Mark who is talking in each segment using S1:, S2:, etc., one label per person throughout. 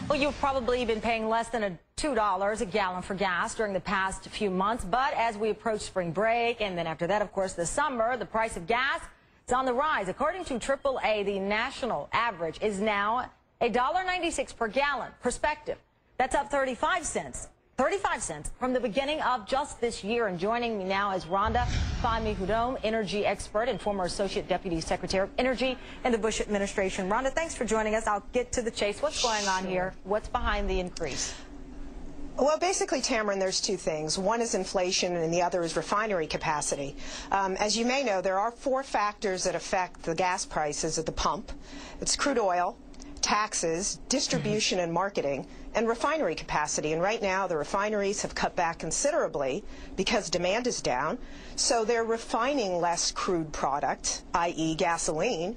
S1: Well, you've probably been paying less than $2 a gallon for gas during the past few months. But as we approach spring break, and then after that, of course, the summer, the price of gas is on the rise. According to AAA, the national average is now $1.96 per gallon. Perspective, that's up 35 cents from the beginning of just this year. And joining me now is Randa Fahmy Hudome, energy expert and former Associate Deputy Secretary of Energy in the Bush administration. Randa, thanks for joining us. I'll get to the chase. What's going on here? What's behind the increase?
S2: Well, basically, Tamron, there's two things. One is inflation and the other is refinery capacity. As you may know, there are four factors that affect the gas prices at the pump. It's crude oil, taxes, distribution and marketing, and refinery capacity. And right now, the refineries have cut back considerably because demand is down. So they're refining less crude product, i.e. gasoline.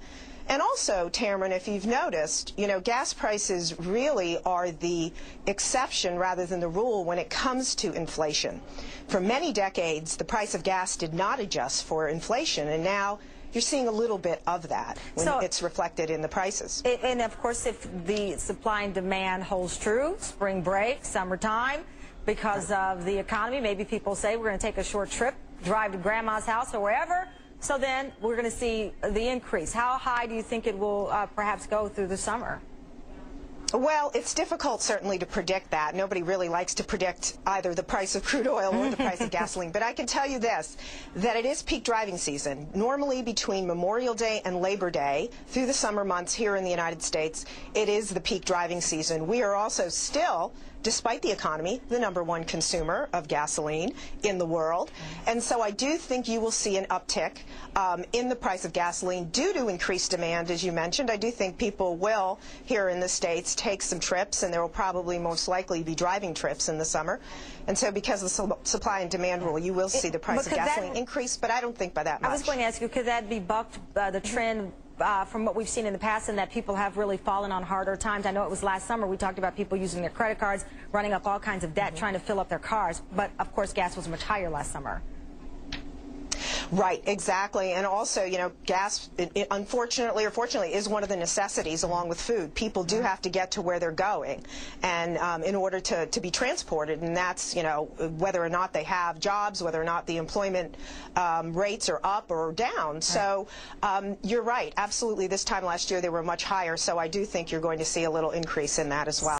S2: And also, Tamron, if you've noticed, gas prices really are the exception rather than the rule when it comes to inflation. For many decades, the price of gas did not adjust for inflation, and now you're seeing a little bit of that when it's reflected in the prices.
S1: And of course, if the supply and demand holds true, spring break, summertime, because of the economy, maybe people say we're going to take a short trip, drive to grandma's house or wherever. So then we're going to see the increase. How high do you think it will perhaps go through the summer?
S2: Well, it's difficult, certainly, to predict that. Nobody really likes to predict either the price of crude oil or the price of gasoline. But I can tell you this, that it is peak driving season. Normally, between Memorial Day and Labor Day, through the summer months here in the United States, it is the peak driving season. We are also still, despite the economy, the #1 consumer of gasoline in the world. And so I do think you will see an uptick in the price of gasoline due to increased demand, as you mentioned. I do think people will, here in the States, take some trips, and there will probably most likely be driving trips in the summer. And so because of the supply and demand rule, you will see the price of gasoline increase, but I don't think by that much.
S1: I was going to ask you, could that be bucked the trend from what we've seen in the past, and that people have really fallen on harder times? I know it was last summer we talked about people using their credit cards, running up all kinds of debt, trying to fill up their cars. But, of course, gas was much higher last summer.
S2: Right, exactly. And also, gas, unfortunately or fortunately, is one of the necessities along with food. People do have to get to where they're going and in order to be transported. And that's, whether or not they have jobs, whether or not the employment rates are up or down. So you're right. Absolutely. This time last year, they were much higher. So I do think you're going to see a little increase in that as well.